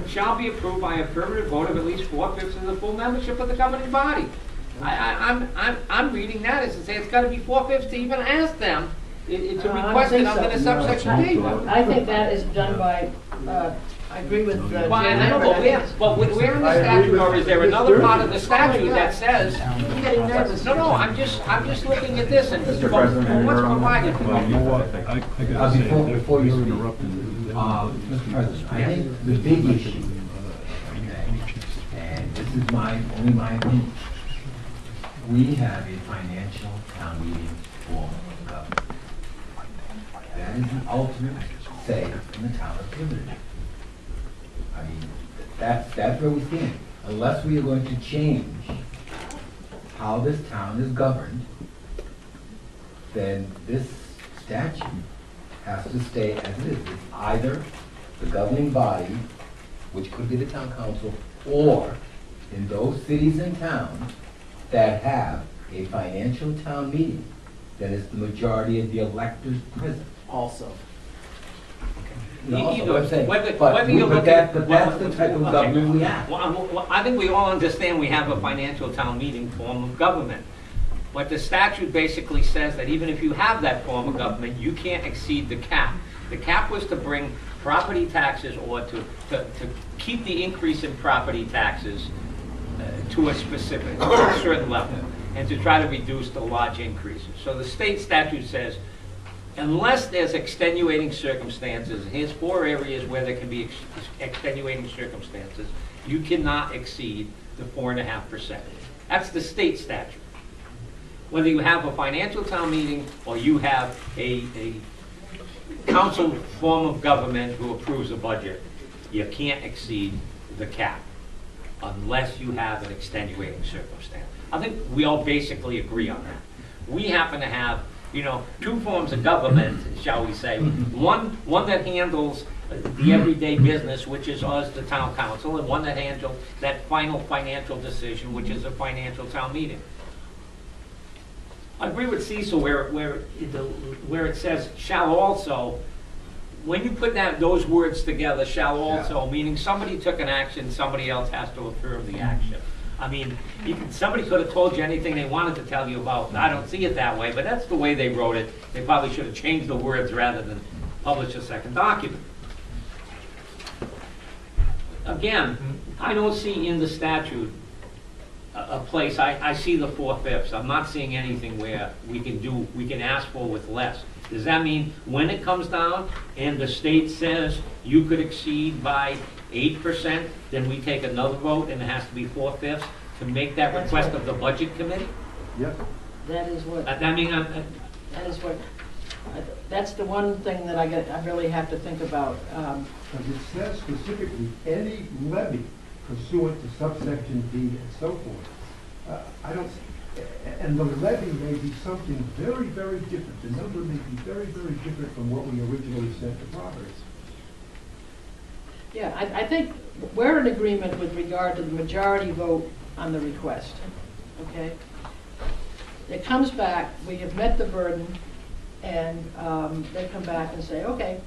shall be approved by a affirmative vote of at least 4/5 of the full membership of the governing body. I'm reading that as to say it's got to be 4/5 to even ask them to request it under the subsection D. I think that is done by, I agree with Well, I know, but where in the statute, or is there another part of the statute that says? I'm getting nervous. No, I'm just looking at this and Mr. President, what's provided. Before you speak, Mr. President, I think the big issue, and this is only my opinion, we have a financial town meeting form of government. That is the ultimate say in the town of Tiverton. I mean, that's where we stand. Unless we are going to change how this town is governed, then this statute has to stay as it is. It's either the governing body, which could be the town council, or in those cities and towns that have a financial town meeting, then it's the majority of the electors present. Also. No, Either, I'm saying, whether but you're looking that's the type of okay. government we have. Well, I think we all understand we have a financial town meeting form of government. But the statute basically says that even if you have that form of government, you can't exceed the cap. The cap was to bring property taxes, or to keep the increase in property taxes to a certain level, and to try to reduce the large increases. So the state statute says, unless there's extenuating circumstances, here's 4 areas where there can be extenuating circumstances, you cannot exceed the 4.5%. That's the state statute. Whether you have a financial town meeting or you have a council form of government who approves a budget, you can't exceed the cap unless you have an extenuating circumstance. I think we all basically agree on that. We happen to have, 2 forms of government, shall we say. One that handles the everyday business, which is us, the town council, and one that handles that final financial decision, which is a financial town meeting. I agree with Cecil where it says shall also. When you put those words together, shall also, meaning somebody took an action, somebody else has to affirm the action. I mean, somebody could have told you anything they wanted to tell you about. I don't see it that way, but that's the way they wrote it. They probably should have changed the words rather than publish a second document. Again, I don't see in the statute a place, I see the 4/5. I'm not seeing anything where we can ask for with less. Does that mean when it comes down and the state says you could exceed by 8%, then we take another vote and it has to be 4/5 to make that request of the budget committee? Yep. That is what. I mean, that is what. That's the one thing that I really have to think about. Because it says specifically any levy pursuant to subsection D and so forth. I don't. And the levy may be something very, very different. The number may be very, very different from what we originally sent to Providence. Yeah, I think we're in agreement with regard to the majority vote on the request, okay? It comes back, we have met the burden, and they come back and say, okay,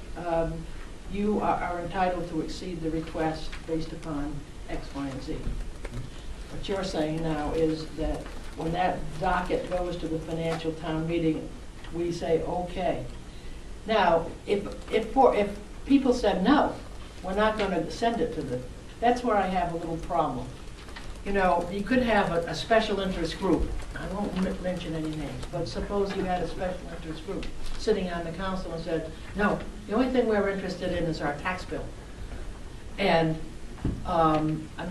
you are entitled to exceed the request based upon X, Y, and Z. What you're saying now is that when that docket goes to the financial town meeting, we say, okay. Now, if people said, no, we're not going to send it to that's where I have a little problem. You could have a special interest group. I won't mention any names, but suppose you had a special interest group sitting on the council and said, no, the only thing we're interested in is our tax bill. And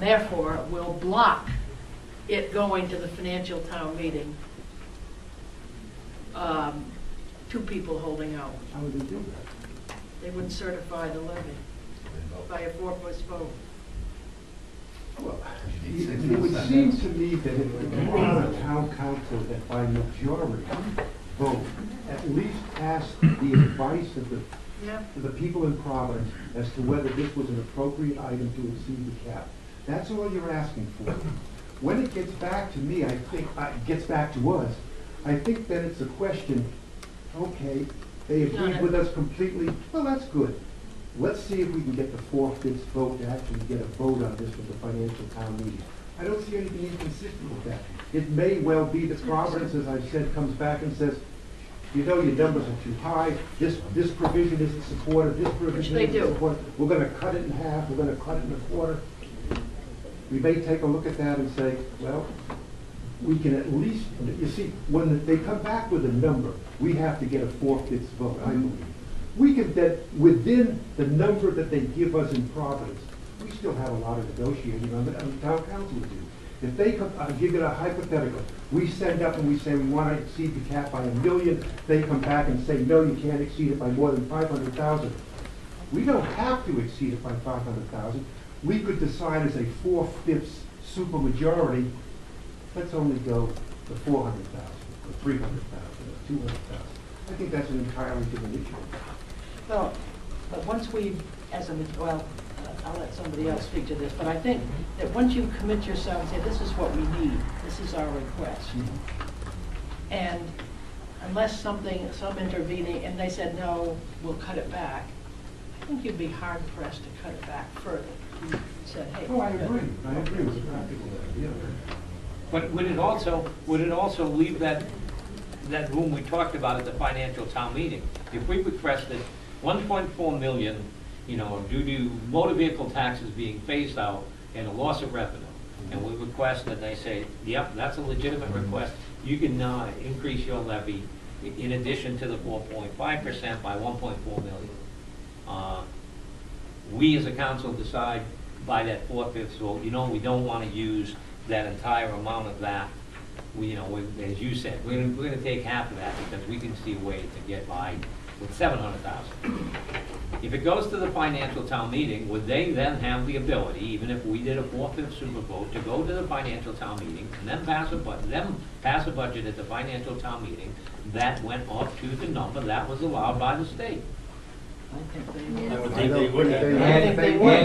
therefore, we'll block it going to the financial town meeting. 2 people holding out. How would they do that? They would certify the levy by a 4-voice vote. Well, it would seem to me that if you are on a town council that by majority vote, at least ask the advice of the people in Providence as to whether this was an appropriate item to exceed the cap. That's all you're asking for. When it gets back to me, I think, gets back to us, I think then it's a question, okay, they agreed with us completely, well, that's good. let's see if we can get the 4/5 vote to actually get a vote on this with the financial town meeting. I don't see anything inconsistent with that. It may well be that Providence, as I said, comes back and says, you know, your numbers are too high, this provision isn't supported, this provision they isn't do. supported. We're gonna cut it in half, we're gonna cut it in a quarter. We may take a look at that and say, well, we can at least, you see, when they come back with a number, we have to get a 4/5 vote, I believe. We can then, within the number that they give us in Providence, we still have a lot of negotiating on the town council to do. If they come, I'll give it a hypothetical, we send up and we say we want to exceed the cap by $1 million, they come back and say, no, you can't exceed it by more than 500,000. We don't have to exceed it by 500,000. We could decide as a 4/5 supermajority, let's only go to 400,000, or 300,000, or 200,000. I think that's an entirely different issue. Well, but once we, well, I'll let somebody else speak to this, but I think that once you commit yourself and say, this is what we need, this is our request, and unless some intervening, and they said, no, we'll cut it back, I think you'd be hard pressed to cut it back further. You said, hey. Oh, I agree with the practical idea. But would it also leave that room we talked about at the financial town meeting? If we requested 1.4 million, you know, due to motor vehicle taxes being phased out and a loss of revenue, and we request that they say, yep, that's a legitimate request, you can increase your levy in addition to the 4.5% by 1.4 million. We as a council decide by that 4/5 vote, you know, we don't want to use that entire amount of that. As you said, we're going to take half of that because we can see a way to get by with 700,000. If it goes to the financial town meeting, would they then have the ability, even if we did a 4/5 super vote, to go to the financial town meeting and then pass a budget at the financial town meeting that went up to the number that was allowed by the state? I think they would. I would think they would have.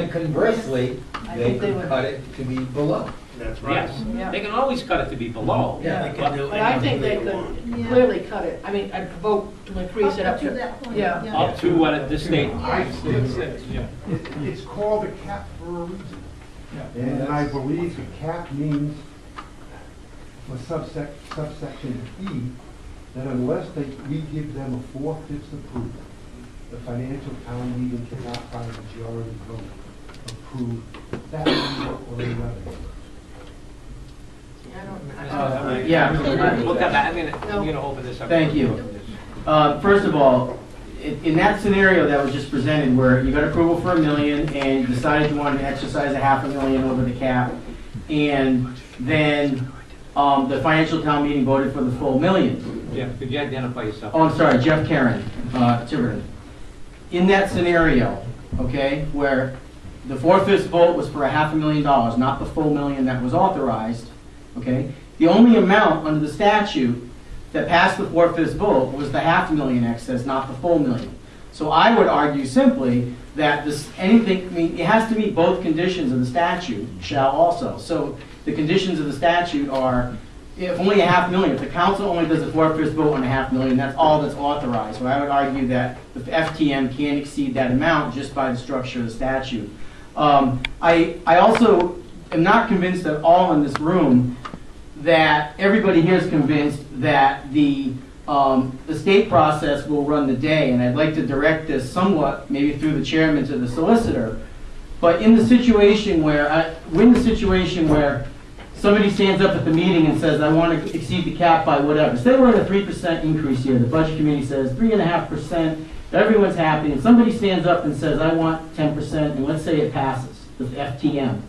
And conversely, I they think they could would. cut it to be below. That's right. Yes, Yeah. they can always cut it to be below. Yeah. They can do But I think they anything want. could clearly cut it. I mean, I'd vote to increase it up to. that point. Yeah. Up to what the state. It's called a cap for a reason. And I believe the cap means, for subsection E, that unless we give them a 4/5 approval, the financial town meeting cannot by a majority vote approve that number or another. Yeah. We'll come back. I'm gonna open this up. Thank you. First of all, in that scenario that was just presented where you got approval for $1 million and you decided you wanted to exercise a $500,000 over the cap, and then the financial town meeting voted for the full $1 million. Jeff, could you identify yourself? Oh, I'm sorry, Jeff Karen, Tiverton. In that scenario, okay, where the 4/5 vote was for a $500,000, not the full $1 million that was authorized, okay, the only amount under the statute that passed the 4/5 vote was the $500,000 excess, not the full $1 million. So I would argue simply that it has to meet both conditions of the statute, shall also. So the conditions of the statute are, if only a $500,000, if the council only does a 4/5 vote on a $500,000, that's all that's authorized. So I would argue that the FTM can't exceed that amount just by the structure of the statute. I also am not convinced at all in this room that everybody here is convinced that the state process will run the day, and I'd like to direct this somewhat, maybe through the chairman, to the solicitor. But in the situation where, somebody stands up at the meeting and says, I want to exceed the cap by whatever. Say we're at a 3% increase here. The budget committee says 3.5%. Everyone's happy. And somebody stands up and says, I want 10%. And let's say it passes, the FTM.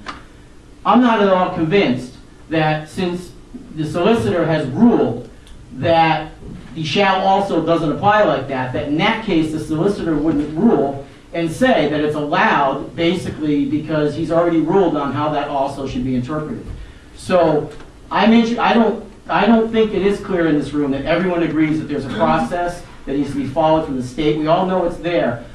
I'm not at all convinced that since the solicitor has ruled that the shall also doesn't apply like that in that case the solicitor wouldn't rule and say that it's allowed basically because he's already ruled on how that also should be interpreted. So I don't think it is clear in this room that everyone agrees that there's a process that needs to be followed from the state. We all know it's there.